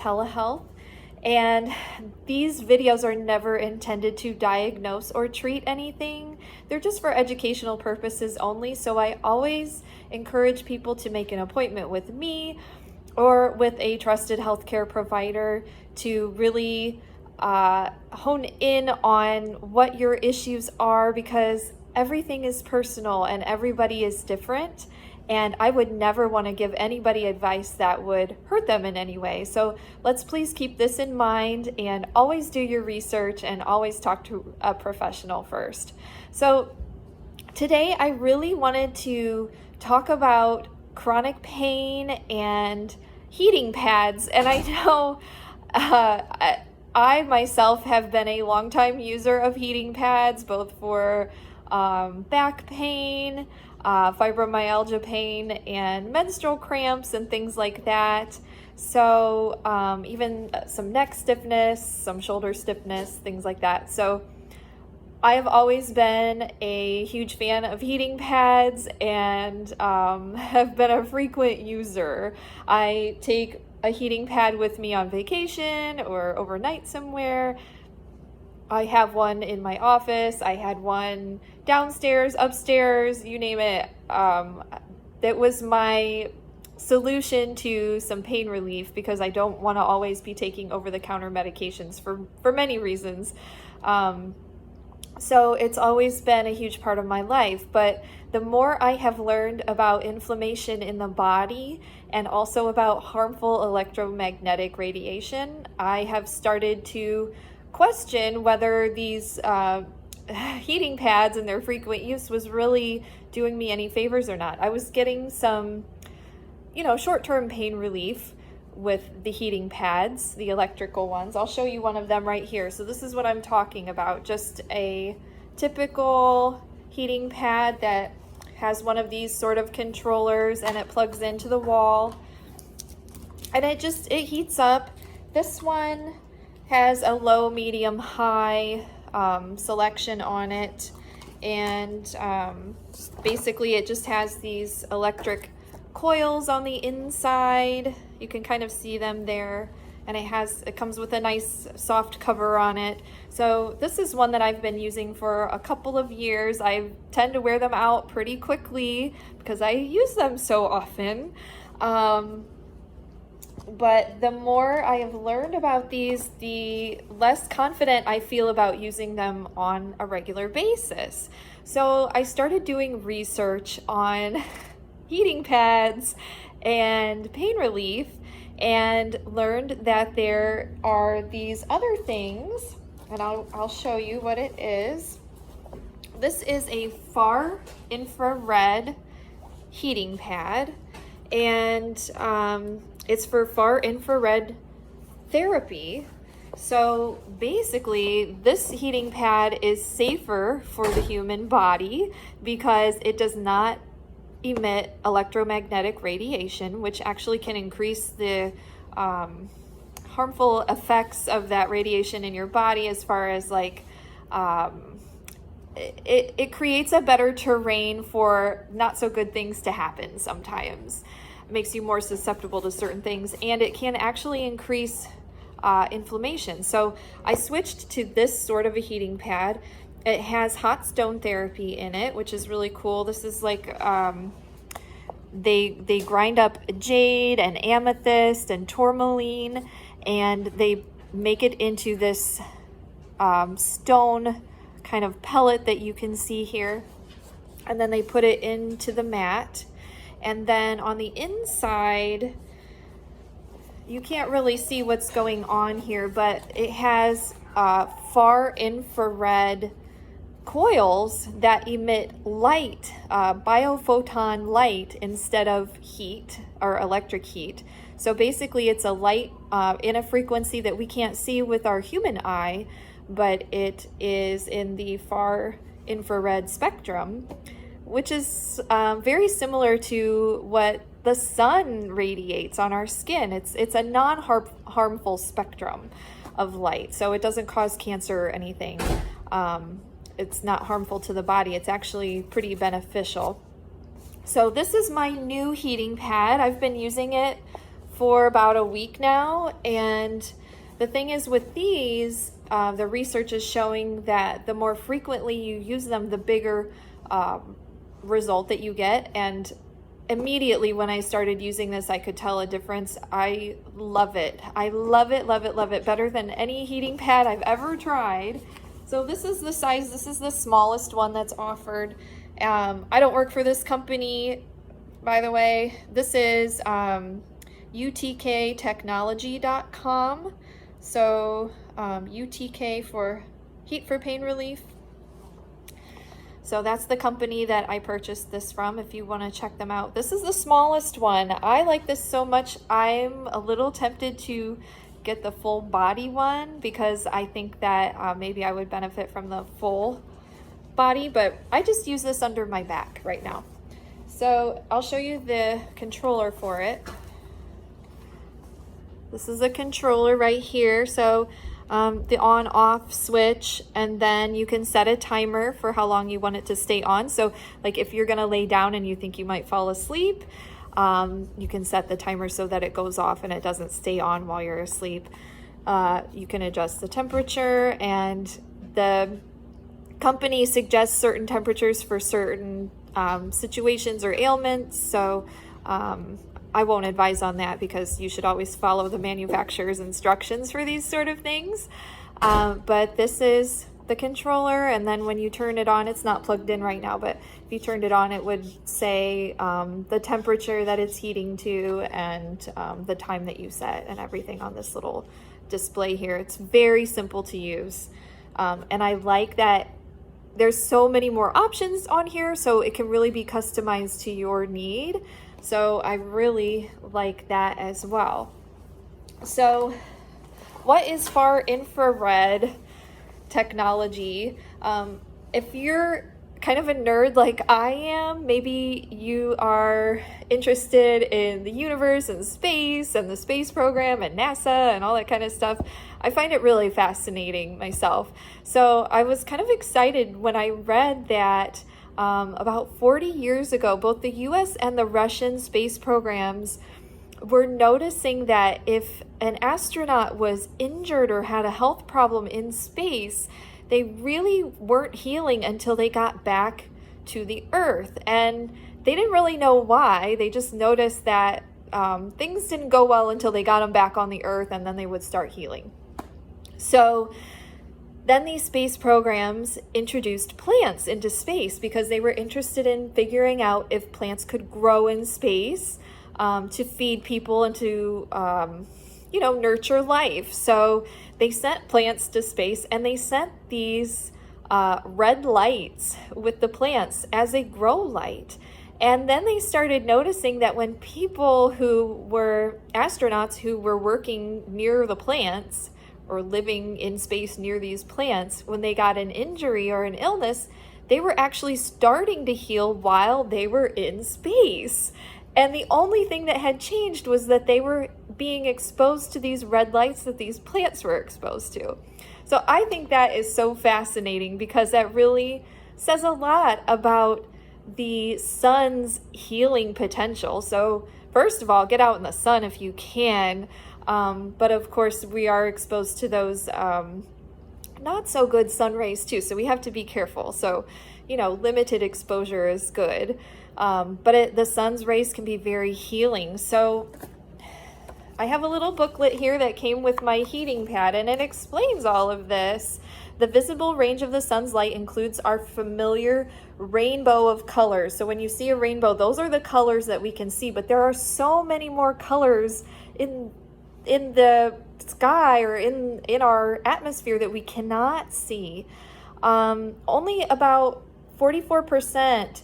telehealth, and these videos are never intended to diagnose or treat anything. They're just for educational purposes only. So I always encourage people to make an appointment with me or with a trusted healthcare provider to really hone in on what your issues are, because everything is personal and everybody is different. And I would never want to give anybody advice that would hurt them in any way. So let's please keep this in mind and always do your research and always talk to a professional first. So today I really wanted to talk about chronic pain and heating pads. And I know I myself have been a longtime user of heating pads, both for back pain, fibromyalgia pain, and menstrual cramps and things like that. So even some neck stiffness, some shoulder stiffness, things like that. So I have always been a huge fan of heating pads and have been a frequent user. I take a heating pad with me on vacation or overnight somewhere. I have one in my office. I had one downstairs, upstairs, you name it. That was my solution to some pain relief, because I don't want to always be taking over-the-counter medications for many reasons. So it's always been a huge part of my life. But the more I have learned about inflammation in the body and also about harmful electromagnetic radiation, I have started to question whether these heating pads and their frequent use was really doing me any favors or not. I was getting some, short-term pain relief with the heating pads, the electrical ones. I'll show you one of them right here. So this is what I'm talking about, just a typical heating pad that has one of these sort of controllers, and it plugs into the wall, and it heats up. This one has a low, medium, high selection on it, and basically it just has these electric coils on the inside. You can kind of see them there, and it comes with a nice soft cover on it. So this is one that I've been using for a couple of years. I tend to wear them out pretty quickly because I use them so often. But the more I have learned about these, the less confident I feel about using them on a regular basis. So I started doing research on heating pads and pain relief, and learned that there are these other things, and I'll show you what it is. This is a far infrared heating pad, and it's for far infrared therapy. So basically, this heating pad is safer for the human body because it does not emit electromagnetic radiation, which actually can increase the harmful effects of that radiation in your body, as far as it creates a better terrain for not so good things to happen sometimes. It makes you more susceptible to certain things, and it can actually increase inflammation. So I switched to this sort of a heating pad. It has hot stone therapy in it, which is really cool. This is like they grind up jade and amethyst and tourmaline, and they make it into this stone kind of pellet that you can see here. And then they put it into the mat. And then on the inside, you can't really see what's going on here, but it has far infrared coils that emit light, biophoton light, instead of heat or electric heat. So basically it's a light in a frequency that we can't see with our human eye, but it is in the far infrared spectrum, which is very similar to what the sun radiates on our skin. It's a non-harmful spectrum of light, so it doesn't cause cancer or anything. It's not harmful to the body. It's actually pretty beneficial. So this is my new heating pad. I've been using it for about a week now, and the thing is with these, the research is showing that the more frequently you use them, the bigger result that you get. And immediately when I started using this, I could tell a difference. I love it. I love it, love it, love it. Better than any heating pad I've ever tried. So this is the size, this is the smallest one that's offered. I don't work for this company, by the way. This is utktechnology.com. So UTK for Heat for Pain Relief. So that's the company that I purchased this from if you want to check them out. This is the smallest one. I like this so much. I'm a little tempted to get the full body one because I think that maybe I would benefit from the full body, but I just use this under my back right now. So I'll show you the controller for it. This is a controller right here. So the on off switch, and then you can set a timer for how long you want it to stay on. So like if you're gonna lay down and you think you might fall asleep, you can set the timer so that it goes off and it doesn't stay on while you're asleep. You can adjust the temperature, and the company suggests certain temperatures for certain situations or ailments. So I won't advise on that because you should always follow the manufacturer's instructions for these sort of things. But this is the controller, and then when you turn it on, it's not plugged in right now, but if you turned it on, it would say the temperature that it's heating to and the time that you set and everything on this little display here. It's very simple to use. And I like that there's so many more options on here, so it can really be customized to your need. So I really like that as well. So what is far infrared technology? If you're kind of a nerd like I am, maybe you are interested in the universe and space and the space program and NASA and all that kind of stuff. I find it really fascinating myself. So I was kind of excited when I read that about 40 years ago, both the US and the Russian space programs were noticing that if an astronaut was injured or had a health problem in space, they really weren't healing until they got back to the Earth. And they didn't really know why. They just noticed that things didn't go well until they got them back on the Earth, and then they would start healing. So then these space programs introduced plants into space because they were interested in figuring out if plants could grow in space to feed people and to, nurture life. So they sent plants to space, and they sent these red lights with the plants as a grow light. And then they started noticing that when people who were astronauts who were working near the plants or living in space near these plants, when they got an injury or an illness, they were actually starting to heal while they were in space. And the only thing that had changed was that they were being exposed to these red lights that these plants were exposed to. So I think that is so fascinating because that really says a lot about the sun's healing potential. So first of all, get out in the sun if you can. But of course, we are exposed to those not so good sun rays too. So we have to be careful. So, limited exposure is good. But the sun's rays can be very healing. So I have a little booklet here that came with my heating pad, and it explains all of this. The visible range of the sun's light includes our familiar rainbow of colors. So when you see a rainbow, those are the colors that we can see, but there are so many more colors in the sky or in our atmosphere that we cannot see. Only about 44%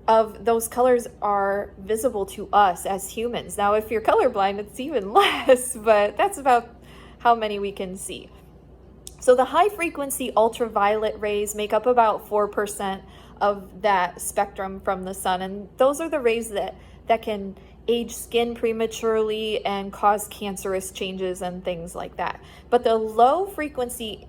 of those colors are visible to us as humans. Now, if you're colorblind, it's even less, but that's about how many we can see. So the high frequency ultraviolet rays make up about 4% of that spectrum from the sun. And those are the rays that can age skin prematurely and cause cancerous changes and things like that. But the low frequency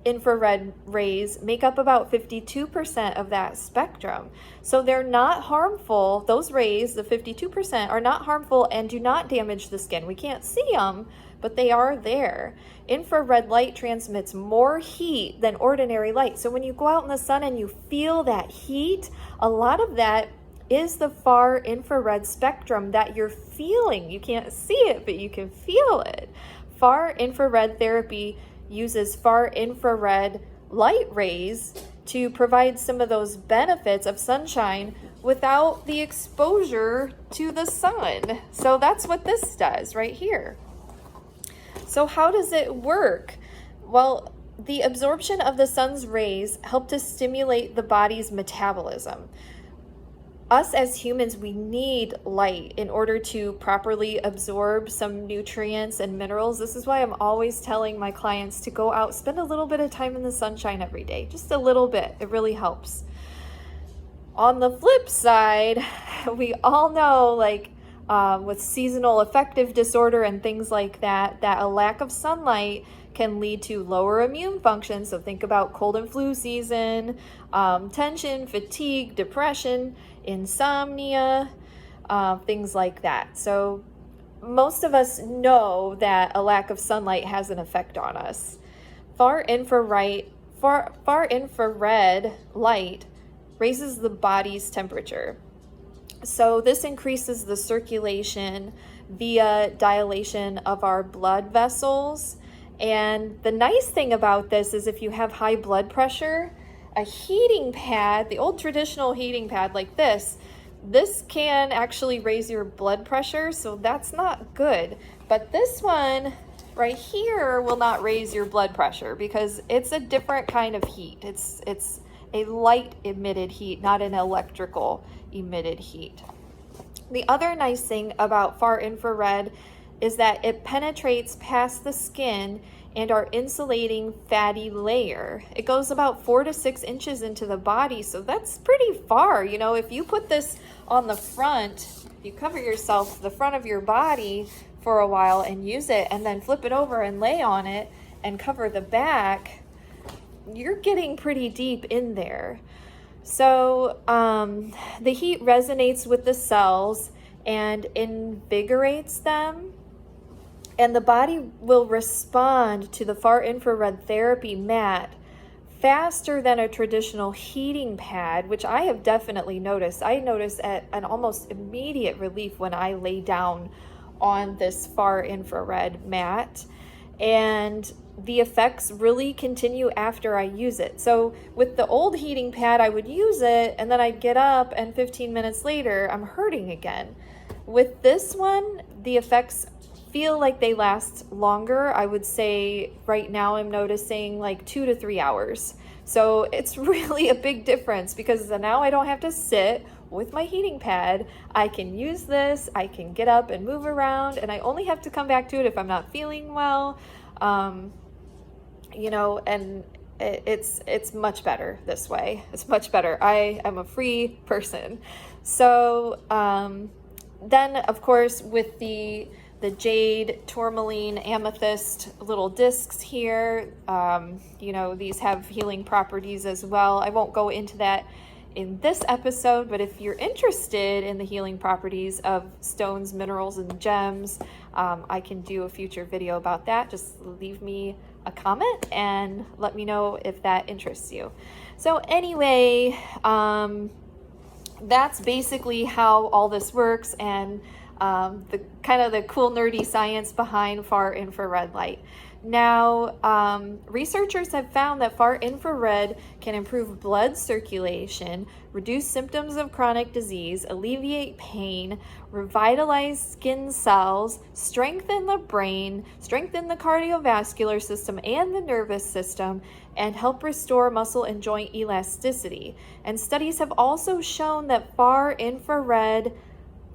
infrared rays make up about 52% of that spectrum. So they're not harmful. Those rays, the 52%, are not harmful and do not damage the skin. We can't see them, but they are there. Infrared light transmits more heat than ordinary light. So when you go out in the sun and you feel that heat, a lot of that is the far infrared spectrum that you're feeling. You can't see it, but you can feel it. Far infrared therapy uses far infrared light rays to provide some of those benefits of sunshine without the exposure to the sun. So that's what this does right here. So how does it work? Well, the absorption of the sun's rays help to stimulate the body's metabolism. Us as humans, we need light in order to properly absorb some nutrients and minerals. This is why I'm always telling my clients to go out, spend a little bit of time in the sunshine every day, just a little bit. It really helps. On the flip side, we all know, like with seasonal affective disorder and things like that, that a lack of sunlight can lead to lower immune function. So think about cold and flu season, tension, fatigue, depression, insomnia, things like that. So most of us know that a lack of sunlight has an effect on us. Far infrared light raises the body's temperature. So this increases the circulation via dilation of our blood vessels. And the nice thing about this is if you have high blood pressure, a heating pad, the old traditional heating pad like this can actually raise your blood pressure, so that's not good. But this one right here will not raise your blood pressure because it's a different kind of heat. It's a light emitted heat, not an electrical emitted heat. The other nice thing about far infrared is that it penetrates past the skin and our insulating fatty layer. It goes about 4 to 6 inches into the body, so that's pretty far. You know, if you put this on the front, you cover yourself, the front of your body for a while and use it, and then flip it over and lay on it and cover the back, you're getting pretty deep in there. So the heat resonates with the cells and invigorates them. And the body will respond to the far infrared therapy mat faster than a traditional heating pad, which I have definitely noticed. I notice an almost immediate relief when I lay down on this far infrared mat. And the effects really continue after I use it. So with the old heating pad, I would use it and then I'd get up and 15 minutes later, I'm hurting again. With this one, the effects feel like they last longer. I would say right now I'm noticing like 2 to 3 hours. So it's really a big difference because now I don't have to sit with my heating pad. I can use this, I can get up and move around, and I only have to come back to it if I'm not feeling well. You know, and it's much better this way. It's much better. I am a free person. So then of course with the jade, tourmaline, amethyst little discs here, you know, these have healing properties as well. I won't go into that in this episode, but if you're interested in the healing properties of stones, minerals, and gems, I can do a future video about that. Just leave me a comment and let me know if that interests you. So anyway, that's basically how all this works, and the kind of the cool nerdy science behind far infrared light. Now, researchers have found that far infrared can improve blood circulation, reduce symptoms of chronic disease, alleviate pain, revitalize skin cells, strengthen the brain, strengthen the cardiovascular system and the nervous system, and help restore muscle and joint elasticity. And studies have also shown that far infrared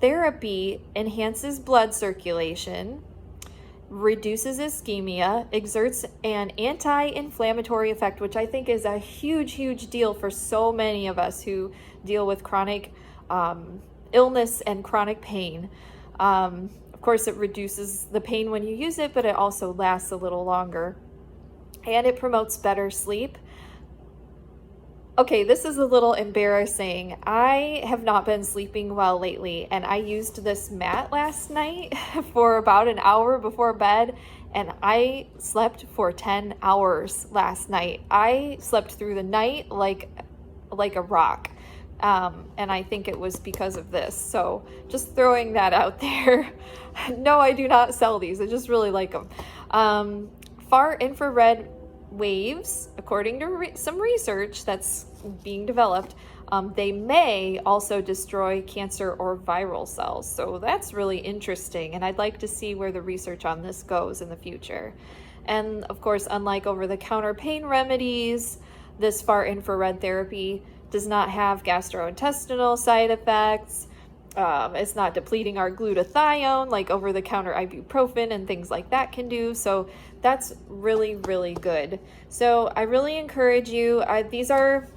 therapy enhances blood circulation, reduces ischemia, exerts an anti-inflammatory effect, which I think is a huge deal for so many of us who deal with chronic illness and chronic pain. Of course, it reduces the pain when you use it, but it also lasts a little longer. and it promotes better sleep. Okay, this is a little embarrassing. I have not been sleeping well lately, and I used this mat last night for about an hour before bed, and I slept for 10 hours last night. I slept through the night like a rock. And I think it was because of this. So just throwing that out there. No, I do not sell these. I just really like them. Far infrared waves, according to some research that's being developed, they may also destroy cancer or viral cells. So that's really interesting. And I'd like to see where the research on this goes in the future. And of course, unlike over-the-counter pain remedies, this far infrared therapy does not have gastrointestinal side effects. It's not depleting our glutathione like over-the-counter ibuprofen and things like that can do. So that's really, really good. So I really encourage you. These are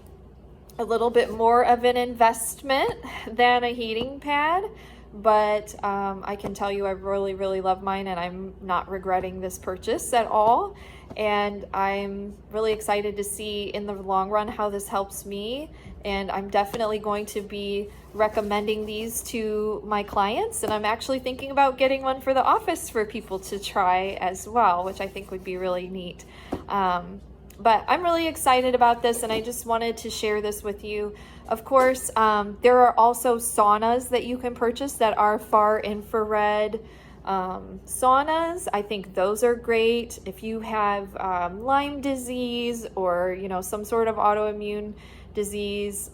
a little bit more of an investment than a heating pad, but I can tell you I really, really love mine, and I'm not regretting this purchase at all. And I'm really excited to see in the long run how this helps me. And I'm definitely going to be recommending these to my clients. And I'm actually thinking about getting one for the office for people to try as well, which I think would be really neat. But I'm really excited about this, and I just wanted to share this with you. Of course, there are also saunas that you can purchase that are far infrared saunas. I think those are great. If you have Lyme disease or, some sort of autoimmune disease,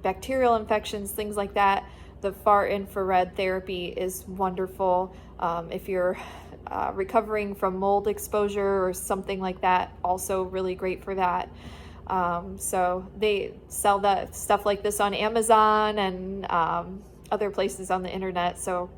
bacterial infections, things like that, the far infrared therapy is wonderful. If you're recovering from mold exposure or something like that, also really great for that. So they sell that stuff like this on Amazon and other places on the internet. So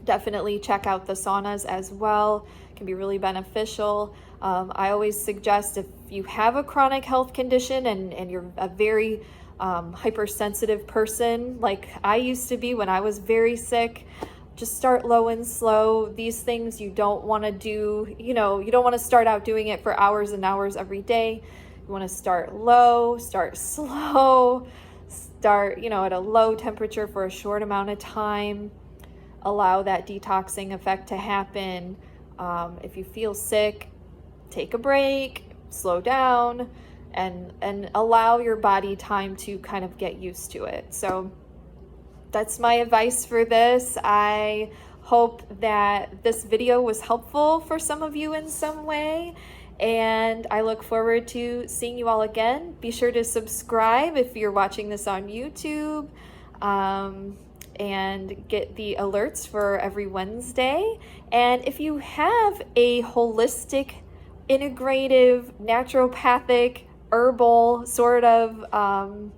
definitely check out the saunas as well. It can be really beneficial. I always suggest if you have a chronic health condition and you're a very hypersensitive person like I used to be when I was very sick, just start low and slow. These things you don't want to do, you don't want to start out doing it for hours and hours every day. You want to start low, start slow, start, at a low temperature for a short amount of time. Allow that detoxing effect to happen. If you feel sick, take a break, slow down, and allow your body time to kind of get used to it. So that's my advice for this. I hope that this video was helpful for some of you in some way, and I look forward to seeing you all again. Be sure to subscribe if you're watching this on YouTube, and get the alerts for every Wednesday. And if you have a holistic, integrative, naturopathic, herbal sort of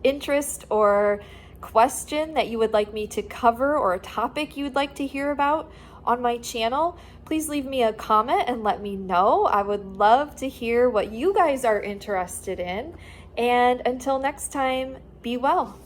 interest or question that you would like me to cover, or a topic you would like to hear about on my channel, please leave me a comment and let me know. I would love to hear what you guys are interested in. And until next time, be well.